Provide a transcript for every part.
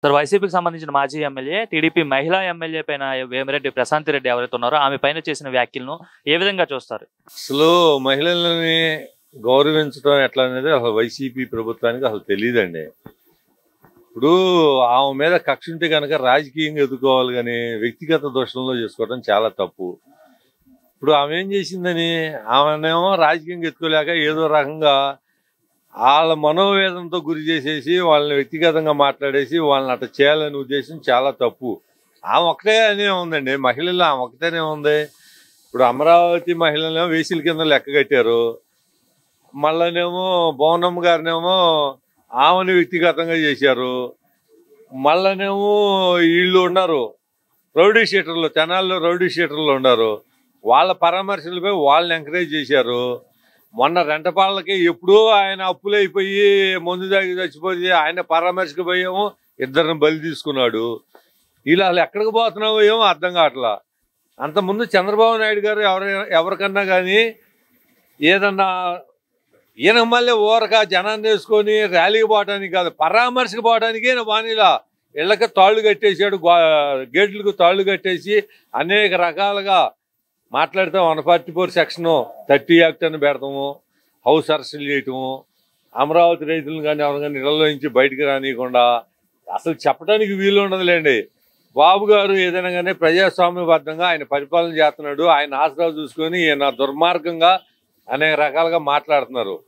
Sir వైసీపీకి సంబంధించిన మాజీ ఎమ్మెల్యే టీడీపీ మహిళా ఎమ్మెల్యే పైన వేమిరెడ్డి ప్రశాంతి రెడ్డి ఎవరైతే ఉన్నారో ఆమె పైన చేసిన వ్యాఖ్యలను ఏ విధంగా చూస్తారు? అసలు మహిళలని గౌరవించడం ఎట్లా అనేది అసలు వైసీపీ ప్రభుత్వానికి అసలు తెలియదండి. ఇప్పుడు ఆమె మీద కక్ష ఉంటే కనుక రాజకీయంగా ఎదుర్కోవాలి, కానీ వ్యక్తిగత దోషంలో చేసుకోవడం చాలా తప్పు. ఇప్పుడు ఆమె ఏం చేసిందని ఆమెనేమో రాజకీయంగా ఎత్తుకోలేక ఏదో రకంగా వాళ్ళ మనోవేదనతో గురి చేసేసి వాళ్ళని వ్యక్తిగతంగా మాట్లాడేసి వాళ్ళని అట్లా చేయాలనే ఉద్దేశం చాలా తప్పు. ఆమె ఒక్కటే అనే ఉందండి, మహిళలు ఆమె ఒక్కటేనే ఉంది. ఇప్పుడు అమరావతి మహిళలేమో వేసిల కింద లెక్క కట్టారు, మళ్ళనేమో భువనమ్మ గారినేమో ఆమెను వ్యక్తిగతంగా చేశారు, మళ్ళనేమో వీళ్ళు ఉన్నారు రౌడీ షీటర్లు, తెనాల్లో రౌడీ షీటర్లు ఉన్నారు, వాళ్ళ పరామర్శలపై వాళ్ళని ఎంకరేజ్ చేశారు. మొన్న రెంటపాళ్ళకి ఎప్పుడూ ఆయన అప్పులైపోయి మందు దాగి చచ్చిపోయి ఆయన పరామర్శకు పోయేమో ఇద్దరిని బలి తీసుకున్నాడు. వీళ్ళు అసలు ఎక్కడికి పోతున్నావో ఏమో అర్థం కావట్లా. అంతకుముందు చంద్రబాబు నాయుడు గారు ఎవరికన్నా కానీ ఏదన్నా ఈయన మళ్ళీ ఊరక జనాన్ని వేసుకొని ర్యాలీకి పోవడానికి కాదు, పరామర్శకు పోవడానికే బాణీలా ఇళ్ళకి తాళ్ళు కట్టేసాడు, గేట్లకు తాళ్ళు కట్టేసి అనేక రకాలుగా మాట్లాడితే 144 సెక్షన్ 30 యాక్ట్ అని పెడతాము, హౌస్ అరెస్టులు చేయటము, అమరావతి రైతులను కానీ ఎవరు కానీ ఇళ్లలో నుంచి బయటకు రానియకుండా అసలు చెప్పడానికి వీలు ఉండదులేండి. బాబు గారు ఏదైనా కానీ ప్రజాస్వామ్యబద్ధంగా ఆయన పరిపాలన చేస్తున్నాడు, ఆయన ఆసరా చూసుకొని ఈయన దుర్మార్గంగా అనేక రకాలుగా మాట్లాడుతున్నారు.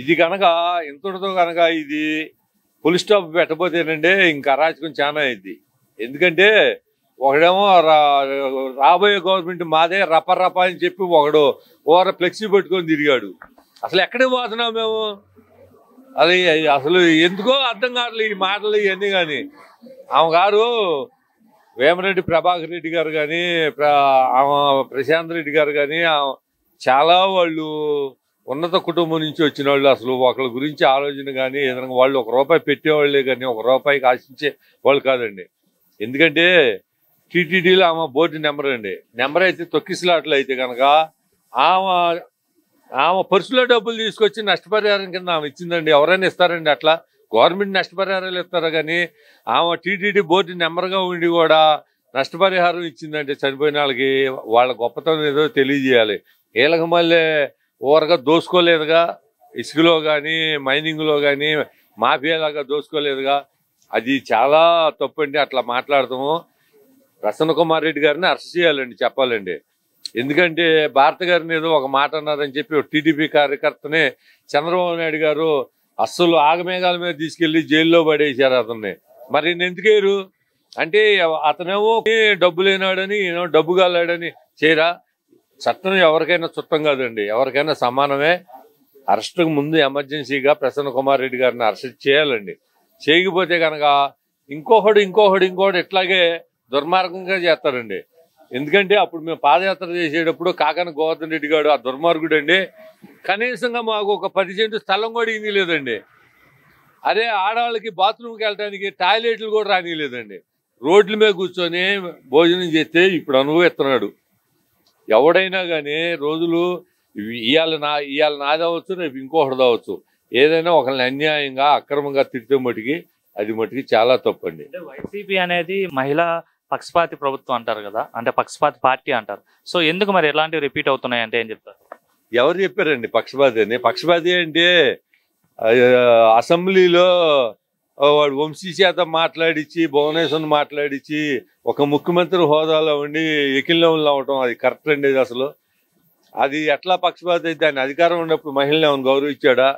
ఇది కనుక ఇంతటితో కనుక ఇది ఫుల్ స్టాప్ పెట్టబోతేనండి ఇంకా అరాచకం చాలా అయింది. ఎందుకంటే ఒకడేమో రాబోయే గవర్నమెంట్ మాదే రప అని చెప్పి ఒకడు ఓర ఫ్లెక్సీ పెట్టుకొని తిరిగాడు. అసలు ఎక్కడికి పోతున్నాం మేము? అది అసలు ఎందుకో అర్థం కావట్లేదు ఈ మాటలు ఇవన్నీ. కానీ ఆమె గారు వేమిరెడ్డి ప్రభాకర్ రెడ్డి గారు కానీ ఆమె ప్రశాంత్ రెడ్డి గారు కానీ చాలా వాళ్ళు ఉన్నత కుటుంబం నుంచి వచ్చిన వాళ్ళు, అసలు ఒకళ్ళ గురించి ఆలోచన కానీ ఏదైనా వాళ్ళు ₹1 పెట్టేవాళ్ళే కానీ ₹1 ఆశించే వాళ్ళు కాదండి. ఎందుకంటే టీటీడీలో ఆమె బోర్డు నెంబర్ అండి, నెంబర్ అయితే తొక్కిసలాట్లు అయితే కనుక ఆమె పర్సులో డబ్బులు తీసుకొచ్చి నష్టపరిహారం కింద ఆమె ఇచ్చిందండి. ఎవరైనా ఇస్తారండి అట్లా? గవర్నమెంట్ నష్టపరిహారాలు ఇస్తారు కానీ ఆమె టీటీడీ బోర్డు నెంబర్గా ఉండి కూడా నష్టపరిహారం ఇచ్చిందంటే చనిపోయిన వాళ్ళకి వాళ్ళ గొప్పతనం ఏదో తెలియజేయాలి. వీళ్ళకి మళ్ళీ ఓరగా దోసుకోలేదుగా, ఇసుకలో కానీ మైనింగ్లో కానీ మాఫియాలాగా దోసుకోలేదుగా, అది చాలా తప్పండి. అట్లా మాట్లాడతాము. ప్రసన్న కుమార్ రెడ్డి గారిని అరెస్ట్ చేయాలండి చెప్పాలండి. ఎందుకంటే భారత గారిని ఏదో ఒక మాట అన్నారని చెప్పి టీడీపీ కార్యకర్తనే చంద్రబాబు నాయుడు గారు అస్సలు ఆగమేఘాల మీద తీసుకెళ్లి జైల్లో పడేశారు అతన్ని. మరి ఎందుకేరు అంటే అతనేమో డబ్బు లేనాడని ఈయన డబ్బు గాలాడని చేయరా? చట్టం ఎవరికైనా చుట్టం కాదండి, ఎవరికైనా సమానమే. అరెస్ట్కు ముందు ఎమర్జెన్సీగా ప్రసన్న కుమార్ రెడ్డి గారిని అరెస్ట్ చేయాలండి. చేయకపోతే కనుక ఇంకొకడు ఇట్లాగే దుర్మార్గంగా చేస్తారండి. ఎందుకంటే అప్పుడు మేము పాదయాత్ర చేసేటప్పుడు కాకన గోవర్ధన్ రెడ్డి గారు ఆ దుర్మార్గుడు అండి, కనీసంగా మాకు ఒక 10 సెంటు స్థలం కూడా ఇవ్వలేదండి. అదే ఆడవాళ్ళకి బాత్రూమ్కి వెళ్ళడానికి టాయిలెట్లు కూడా రానిలేదండి. రోడ్ల మీద కూర్చొని భోజనం చేస్తే ఇప్పుడు అనుభవిస్తున్నాడు. ఎవడైనా కానీ రోజులు ఇవాళ నాది అవ్వచ్చు, రేపు ఇంకొకటి అవ్వచ్చు. ఏదైనా ఒకరిని అన్యాయంగా అక్రమంగా తిడితే మటుకి చాలా తప్పండి. వైసీపీ అనేది మహిళా పక్షపాతి ప్రభుత్వం అంటారు కదా, అంటే పక్షపాతి పార్టీ అంటారు. సో ఎందుకు మరి ఎలాంటివి రిపీట్ అవుతున్నాయి అంటే ఏం చెప్తారు? ఎవరు చెప్పారండి పక్షపాతి అని? పక్షపాతి అంటే అసెంబ్లీలో వాడు వంశీ చేత మాట్లాడించి భువనేశ్వర్ మాట్లాడించి ఒక ముఖ్యమంత్రి హోదాలో ఉండి ఎకిల్లో అవటం అది కరెక్ట్ అండి. అసలు అది ఎట్లా పక్షపాతి అయితే? ఆయన అధికారం ఉన్నప్పుడు మహిళలు ఏమైనా గౌరవించాడా?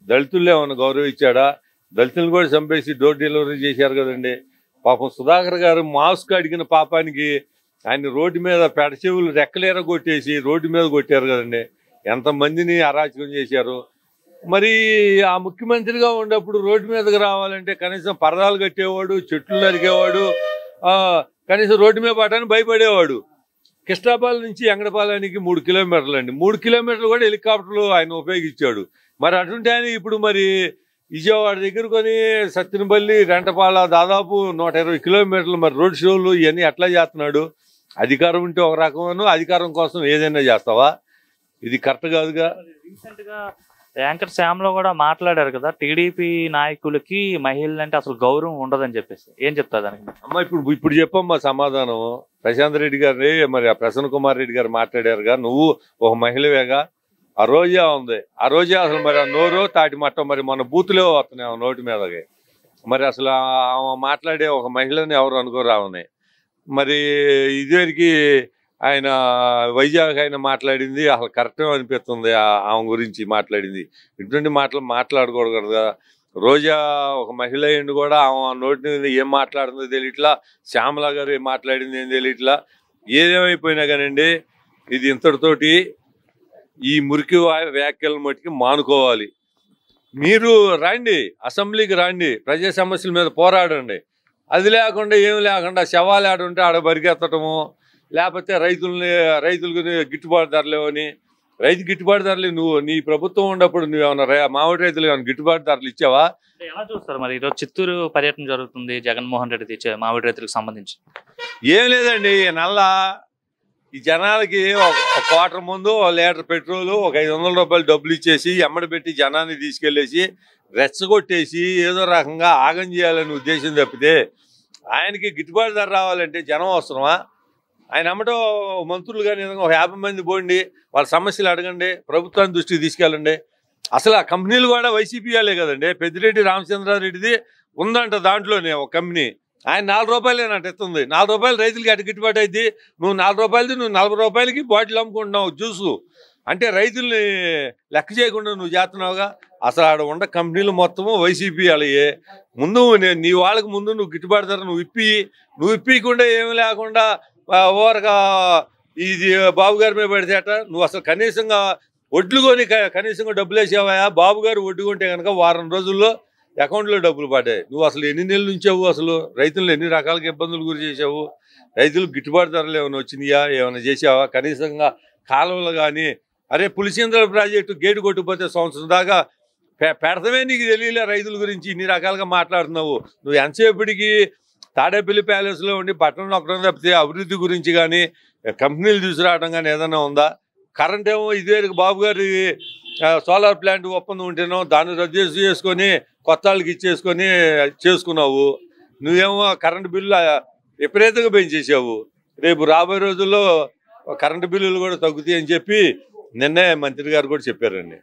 దళితుల్లో ఏమైనా గౌరవించాడా? దళితులను కూడా చంపేసి డోర్ డెలివరీ చేశారు కదండి. పాపం సుధాకర్ గారు మాస్క్ అడిగిన పాపానికి ఆయన రోడ్డు మీద పెడచెవులు రెక్కలేర కొట్టేసి రోడ్డు మీద కొట్టారు కదండి. ఎంతమందిని అరాచకం చేశారు. మరి ఆ ముఖ్యమంత్రిగా ఉన్నప్పుడు రోడ్డు మీదకి రావాలంటే కనీసం పరదాలు కట్టేవాడు, చెట్లు నరికేవాడు, కనీసం రోడ్డు మీద పడడానికి భయపడేవాడు. కృష్ణాపాలెం నుంచి ఎంగడపాలెనికి 3 కిలోమీటర్లు అండి, 3 కిలోమీటర్లు కూడా హెలికాప్టర్లు ఆయన ఉపయోగించాడు. మరి అటుంటే ఆయన ఇప్పుడు మరి విజయవాడ దగ్గర కొని సత్తినపల్లి రెంటపాల దాదాపు 120 కిలోమీటర్లు మరి రోడ్ షోలు ఇవన్నీ ఎట్లా చేస్తున్నాడు? అధికారం ఉంటే ఒక రకమైన అధికారం కోసం ఏదైనా చేస్తావా? ఇది కరెక్ట్ కాదుగా. రీసెంట్ గా యాంకర్ శ్యామ్లో కూడా మాట్లాడారు కదా, టీడీపీ నాయకులకి మహిళలంటే అసలు గౌరవం ఉండదని చెప్పేసి. ఏం చెప్తారు దానికి? అమ్మ ఇప్పుడు చెప్పమ్మా సమాధానం. ప్రశాంత్ రెడ్డి గారిని మరి ఆ ప్రసన్న కుమార్ రెడ్డి గారు మాట్లాడారుగా, నువ్వు ఒక మహిళవేగా. ఆ రోజా ఉంది, ఆ రోజా అసలు మరి ఆ నోరు తాటి మట్టం మరి మన బూతులే వస్తున్నాయి నోటి మీదకి. మరి అసలు ఆమె మాట్లాడే ఒక మహిళని ఎవరు అనుకోరు ఆమెని. మరి ఇదివరకు ఆయన వైజాగ్ ఆయన మాట్లాడింది అసలు కరెక్టే అనిపిస్తుంది. ఆమె గురించి మాట్లాడింది ఇటువంటి మాటలు మాట్లాడకూడదు కదా. రోజా ఒక మహిళ అయ్యింది కూడా ఆమె నోటి మీద ఏం మాట్లాడుతుందో తెలియట్లా, శ్యామల గారు ఏం మాట్లాడింది ఏం తెలియట్లా. ఏదేమైపోయినా కానండి ఇది ఇంతటితోటి ఈ మురికి వ్యాఖ్యలను మట్టికి మానుకోవాలి. మీరు రండి, అసెంబ్లీకి రండి, ప్రజా సమస్యల మీద పోరాడండి. అది లేకుండా ఏం లేకుండా శవాలు ఆడుంటే ఆడ బరికెత్తటము, లేకపోతే రైతులకు గిట్టుబాటు ధరలేవని. రైతు గిట్టుబాటు ధరలు నువ్వు నీ ప్రభుత్వం ఉన్నప్పుడు నువ్వేమన్నా మామిడి రైతులు ఏమైనా గిట్టుబాటు ధరలు ఇచ్చావా? ఎలా చూస్తారు మరి? ఈరోజు చిత్తూరు పర్యటన జరుగుతుంది జగన్మోహన్ రెడ్డి తెచ్చే మామిడి రైతులకు సంబంధించి. ఏం లేదండి, ఈ జనాలకి ఒక క్వార్టర్ ముందు లీటర్ పెట్రోలు ఒక 500 రూపాయలు డబ్బులు ఇచ్చేసి ఎమ్మడి పెట్టి జనాన్ని తీసుకెళ్లేసి రెచ్చగొట్టేసి ఏదో రకంగా ఆగం చేయాలనే ఉద్దేశం తప్పితే ఆయనకి గిట్టుబాటు ధర రావాలంటే జనం అవసరమా? ఆయన అమ్మటం మంత్రులు కానీ ఒక 50 మంది పోండి, వాళ్ళ సమస్యలు అడగండి, ప్రభుత్వాన్ని దృష్టికి తీసుకెళ్ళండి. అసలు ఆ కంపెనీలు కూడా వైసీపీ వాళ్ళే కదండి. పెద్దిరెడ్డి రామచంద్రారెడ్డిది ఉందంట దాంట్లోనే ఒక కంపెనీ. ఆయన 4 రూపాయలేనంట ఎత్తుంది. 4 రూపాయలు రైతులకి అటు గిట్టుబాటు అయింది. నువ్వు 4 రూపాయలది నువ్వు 40 రూపాయలకి బాటిల్ అమ్ముకుంటున్నావు జ్యూసు. అంటే రైతుల్ని లెక్క చేయకుండా నువ్వు చేస్తున్నావుగా. అసలు ఆడ ఉన్న కంపెనీలు మొత్తము వైసీపీ వాళ్ళయే. ముందు నీ వాళ్ళకి ముందు నువ్వు గిట్టుబాటు ధర నువ్వు ఇప్పకుండా ఏమి లేకుండా ఓరగా ఇది బాబు గారి మీద పడితేట నువ్వు అసలు కనీసంగా ఒడ్లు కొని కనీసంగా డబ్బులు వేసావా? బాబు గారు ఒడ్డు కొంటే కనుక వారం రోజుల్లో అకౌంట్లో డబ్బులు పడ్డాయి. నువ్వు అసలు ఎన్ని నెలలు ఉంచావు? అసలు రైతులను ఎన్ని రకాలుగా ఇబ్బందులు గురి చేసావు? రైతులకు గిట్టుబాటు ధరలు ఏమైనా వచ్చినాయా? ఏమైనా చేసావా? కనీసంగా కాలువలు కానీ అరే పులిచింతల ప్రాజెక్టు గేటు కొట్టుకుపోతే సంవత్సరం దాకా పెడతమే నీకు తెలియలే. రైతుల గురించి ఇన్ని రకాలుగా మాట్లాడుతున్నావు. నువ్వు ఎంతసేపటికి తాడేపల్లి ప్యాలెస్లో ఉండి పట్టణం నొక్కడం తప్పితే అభివృద్ధి గురించి కానీ కంపెనీలు తీసుకురావడం కానీ ఏదైనా ఉందా? కరెంట్ ఏమో ఇదివరకు బాబు గారి సోలార్ ప్లాంట్ ఒప్పందం ఉంటేనో దాన్ని రద్దు చేసుకొని కొత్త వాళ్ళకి ఇచ్చేసుకొని చేసుకున్నావు. నువ్వేమో కరెంటు బిల్లు విపరీతంగా పెంచేసావు. రేపు రాబోయే రోజుల్లో కరెంటు బిల్లులు కూడా తగ్గుతాయి అని చెప్పి నిన్నే మంత్రి గారు కూడా చెప్పారండి.